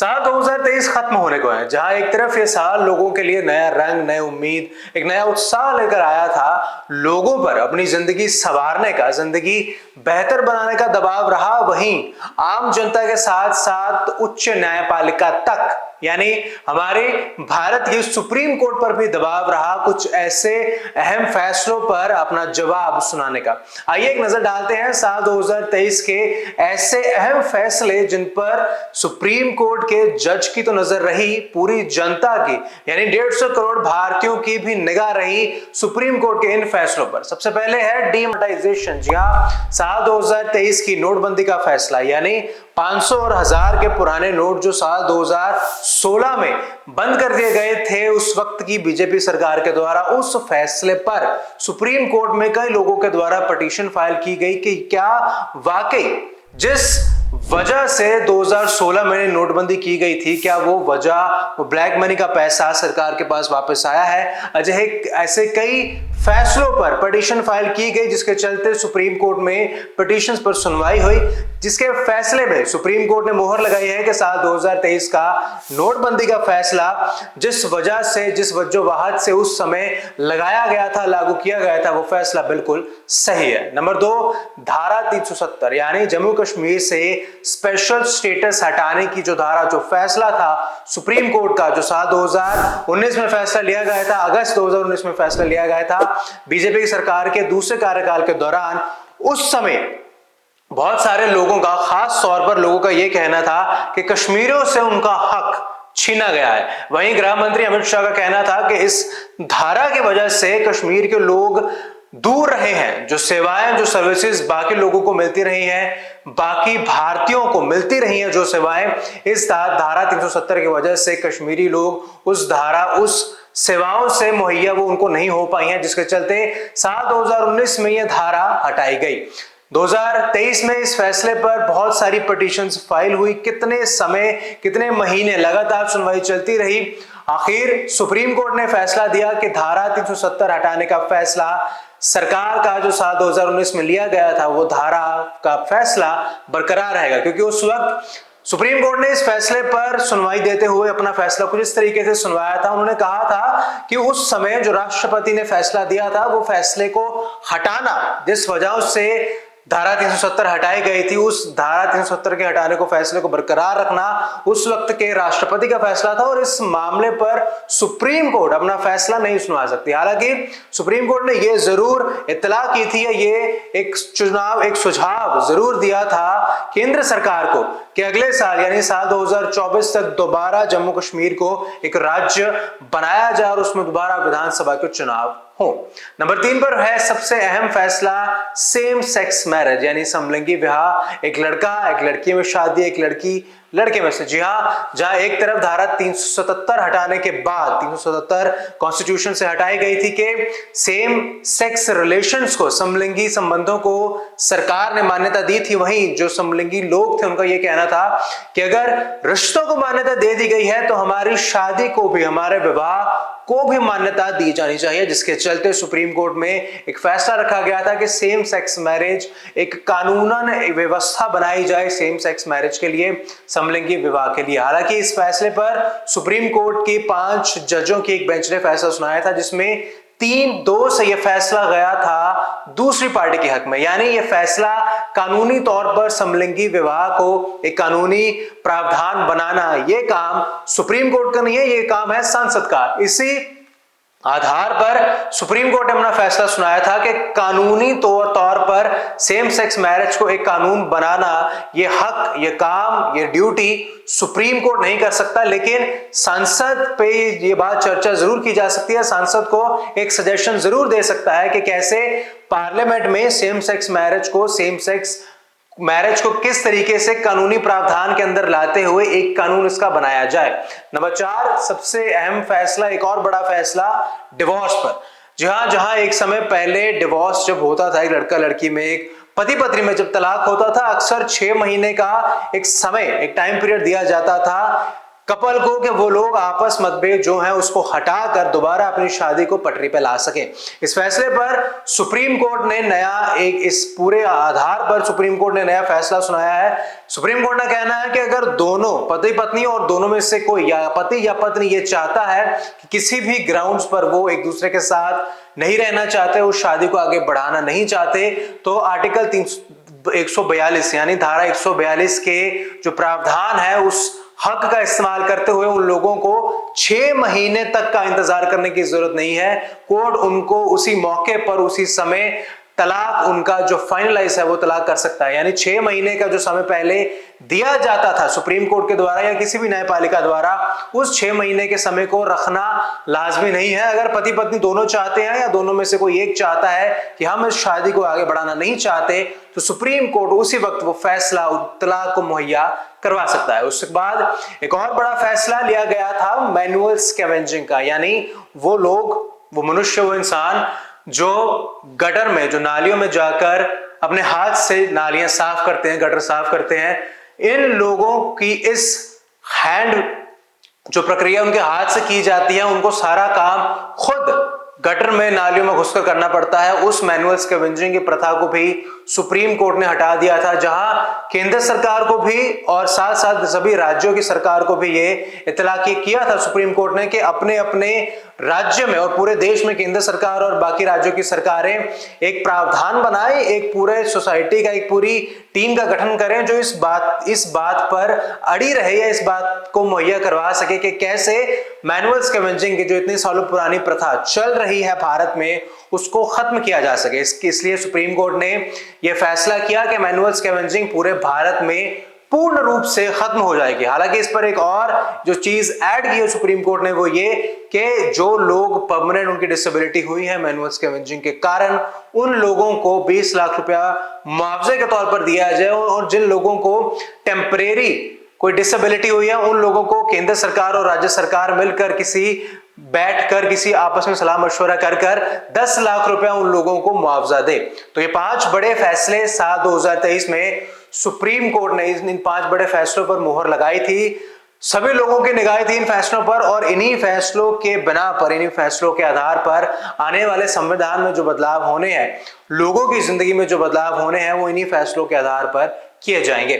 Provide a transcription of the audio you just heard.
साल 2023 खत्म होने को है, जहां एक तरफ ये साल लोगों के लिए नया रंग, नई उम्मीद, एक नया उत्साह लेकर आया था। लोगों पर अपनी जिंदगी संवारने का, जिंदगी बेहतर बनाने का दबाव रहा, वहीं आम जनता के साथ साथ उच्च न्यायपालिका तक यानी हमारे भारत की सुप्रीम कोर्ट पर भी दबाव रहा कुछ ऐसे अहम फैसलों पर अपना जवाब सुनाने का। आइए एक नजर डालते हैं साल 2023 के ऐसे अहम फैसले जिन पर सुप्रीम कोर्ट के जज की तो नजर रही, पूरी जनता की यानी 150 करोड़ भारतीयों की भी निगाह रही सुप्रीम कोर्ट के इन फैसलों पर। सबसे पहले है डीमोनेटाइजेशन। जी हां, साल 2023 की नोटबंदी का फैसला यानी 500 और 1000 के पुराने नोट जो साल 2016 में बंद कर दिए गए थे उस वक्त की बीजेपी सरकार के द्वारा, उस फैसले पर सुप्रीम कोर्ट में कई लोगों के द्वारा पिटीशन फाइल की गई कि क्या वाकई जिस वजह से 2016 में नोटबंदी की गई थी, क्या वो वजह, वो ब्लैक मनी का पैसा सरकार के पास वापस आया है। अजय ऐसे कई फैसलों पर पिटीशन फाइल की गई जिसके चलते सुप्रीम कोर्ट में पिटीशंस पर सुनवाई हुई, जिसके फैसले में सुप्रीम कोर्ट ने मोहर लगाई है कि साल 2023 का नोटबंदी का फैसला जिस वजह से, जिस वजूहत से उस समय लगाया गया था, लागू किया गया था, वो फैसला बिल्कुल सही है। नंबर 2, धारा 370 यानी जम्मू कश्मीर से स्पेशल स्टेटस हटाने की जो धारा, जो फैसला था सुप्रीम कोर्ट का, जो साल 2019 में फैसला लिया गया था, अगस्त 2019 में फैसला लिया गया था बीजेपी की सरकार के दूसरे कार्यकाल के दौरान। उस समय बहुत सारे लोगों का, खास तौर पर लोगों का यह कहना था कि कश्मीरियों से उनका हक छीना गया है। वहीं गृह मंत्री अमित शाह का कहना था कि इस धारा की वजह से कश्मीर के लोग दूर रहे हैं, जो सेवाएं, जो सर्विसेज बाकी लोगों को मिलती रही हैं, बाकी भारतीयों को मिलती रही हैं जो सेवाएं, इस धारा 370 की वजह से कश्मीरी लोग उस धारा, उस सेवाओं से मुहैया वो उनको नहीं हो पाई हैं, जिसके चलते साल 2019 में यह धारा हटाई गई। 2023 में इस फैसले पर बहुत सारी पिटीशंस फाइल हुई, कितने समय, कितने महीने लगातार सुनवाई चलती रही। आखिर सुप्रीम कोर्ट ने फैसला दिया कि धारा 370 हटाने का फैसला सरकार का जो साल 2019 में लिया गया था, वो धारा का फैसला बरकरार रहेगा, क्योंकि उस वक्त सुप्रीम कोर्ट ने इस फैसले पर सुनवाई देते हुए अपना फैसला कुछ इस तरीके से सुनवाया था। उन्होंने कहा था कि उस समय जो राष्ट्रपति ने फैसला दिया था, वो फैसले को हटाना, जिस वजह से धारा 370 हटाई गई थी, उस धारा 370 के हटाने को, फैसले को बरकरार रखना उस वक्त के राष्ट्रपति का फैसला था और इस मामले पर सुप्रीम कोर्ट अपना फैसला नहीं सुना सकती। हालांकि सुप्रीम कोर्ट ने यह जरूर इत्तला की थी, ये एक सुझाव जरूर दिया था केंद्र सरकार को कि अगले साल यानी साल 2024 तक दोबारा जम्मू कश्मीर को एक राज्य बनाया जाए और उसमें दोबारा विधानसभा के चुनाव हो। नंबर 3 पर है सबसे अहम फैसला, सेम सेक्स मैरिज यानी समलिंगी विवाह। एक लड़का एक लड़की में शादी, एक लड़की लड़के में से। जी हाँ, जहां एक तरफ धारा 377 हटाने के बाद, 377 कॉन्स्टिट्यूशन से हटाई गई थी कि सेम सेक्स रिलेशंस को, समलिंगी संबंधों को सरकार ने मान्यता दी थी, वहीं जो समलिंगी लोग थे उनका यह कहना था कि अगर रिश्तों को मान्यता दे दी गई है तो हमारी शादी को भी, हमारे विवाह को भी मान्यता दी जानी चाहिए, जिसके चलते सुप्रीम कोर्ट में एक फैसला रखा गया था कि सेम सेक्स मैरिज, एक कानूनन व्यवस्था बनाई जाए सेम सेक्स मैरिज के लिए, समलिंगी विवाह के लिए। हालांकि इस फैसले पर सुप्रीम कोर्ट की 5 जजों की एक बेंच ने फैसला सुनाया था, जिसमें 3-2 से यह फैसला गया था दूसरी पार्टी के हक में, यानी यह फैसला कानूनी तौर पर समलिंगी विवाह को एक कानूनी प्रावधान बनाना, यह काम सुप्रीम कोर्ट का नहीं है, यह काम है संसद का। इसी आधार पर सुप्रीम कोर्ट ने अपना फैसला सुनाया था कि कानूनी तौर पर सेम सेक्स मैरिज को एक कानून बनाना, यह हक, यह काम, यह ड्यूटी सुप्रीम कोर्ट नहीं कर सकता, लेकिन सांसद पे ये बात चर्चा जरूर की जा सकती है। सांसद को एक सजेशन जरूर दे सकता है कि कैसे पार्लियामेंट में सेम सेक्स मैरिज को किस तरीके से कानूनी प्रावधान के अंदर लाते हुए एक कानून इसका बनाया जाए। नंबर 4, सबसे अहम फैसला, एक और बड़ा फैसला डिवोर्स पर। जहां एक समय पहले डिवोर्स जब होता था, एक लड़का लड़की में, एक पति पत्नी में जब तलाक होता था, अक्सर 6 महीने का एक समय, एक टाइम पीरियड दिया जाता था कपल को कि वो लोग आपस मतभेद जो है उसको हटाकर दोबारा अपनी शादी को पटरी पे ला सके। इस फैसले पर सुप्रीम कोर्ट ने इस पूरे आधार पर सुप्रीम कोर्ट ने नया फैसला सुनाया है। सुप्रीम कोर्ट का कहना है कि अगर दोनों पति पत्नी और दोनों में से कोई या पति या पत्नी ये चाहता है कि किसी भी ग्राउंड्स पर वो एक दूसरे के साथ नहीं रहना चाहते, उस शादी को आगे बढ़ाना नहीं चाहते, तो आर्टिकल 142 यानी धारा 142 के जो प्रावधान है उस हक का इस्तेमाल करते हुए उन लोगों को 6 महीने तक का इंतजार करने की जरूरत नहीं है। कोर्ट उनको उसी मौके पर उसी समय तलाक उनका जो फाइनलाइज है वो तलाक कर सकता है। यानी 6 महीने का जो समय पहले दिया जाता था सुप्रीम कोर्ट के द्वारा या किसी भी न्यायपालिका द्वारा, उस 6 महीने के समय को रखना लाजमी नहीं है। अगर पति पत्नी दोनों चाहते हैं या दोनों में से कोई एक चाहता है कि हम इस शादी को आगे बढ़ाना नहीं चाहते, तो सुप्रीम कोर्ट उसी वक्त वो फैसला तलाक को मुहैया करवा सकता है। उसके बाद एक और बड़ा फैसला लिया गया था मैनुअल स्कैवेंजिंग का, यानी वो लोग, वो मनुष्य, वो इंसान जो गटर में, जो नालियों में जाकर अपने हाथ से नालियां साफ करते हैं, गटर साफ करते हैं, इन लोगों की इस हैंड जो प्रक्रिया उनके हाथ से की जाती है, उनको सारा काम खुद गटर में नालियों में घुसकर करना पड़ता है। उस मैनुअल स्कैवेंजिंग की प्रथा को भी सुप्रीम कोर्ट ने हटा दिया था, जहां केंद्र सरकार को भी और साथ साथ सभी राज्यों की सरकार को भी ये इत्तला किया था सुप्रीम कोर्ट ने कि अपने अपने राज्य में और पूरे देश में केंद्र सरकार और बाकी राज्यों की सरकारें एक प्रावधान बनाए, एक पूरे सोसाइटी का, एक पूरी टीम का गठन करें जो इस बात पर अड़ी रहे या इस बात को मुहैया करवा सके कि कैसे मैनुअल स्कैवेंजिंग की जो इतनी सालों पुरानी प्रथा चल रही है भारत में उसको खत्म किया जा सके। इसलिए सुप्रीम कोर्ट ने यह फैसला किया कि मैनुअल स्कैवेंजिंग पूरे भारत में पूर्ण रूप से खत्म हो जाएगी। हालांकि इस पर एक और जो चीज ऐड की है सुप्रीम कोर्ट ने वो ये कि जो लोग परमानेंट उनकी डिसेबिलिटी हुई है मैनुअल स्कैवेंजिंग के कारण, उन लोगों को 20 लाख रुपया मुआवजे के तौर पर दिया जाए, और जिन लोगों को टेम्परेरी कोई डिसेबिलिटी हुई है उन लोगों को केंद्र सरकार और राज्य सरकार मिलकर बैठकर किसी आपस में सलाह मशवरा कर 10 लाख रुपया उन लोगों को मुआवजा दे। तो ये 5 बड़े फैसले साल 2023 में सुप्रीम कोर्ट ने इन 5 बड़े फैसलों पर मुहर लगाई थी। सभी लोगों की निगाहें थी इन फैसलों पर, और इन्हीं फैसलों के बिना पर, इन्हीं फैसलों के आधार पर आने वाले संविधान में जो बदलाव होने हैं, लोगों की जिंदगी में जो बदलाव होने हैं, वो इन्हीं फैसलों के आधार पर किए जाएंगे।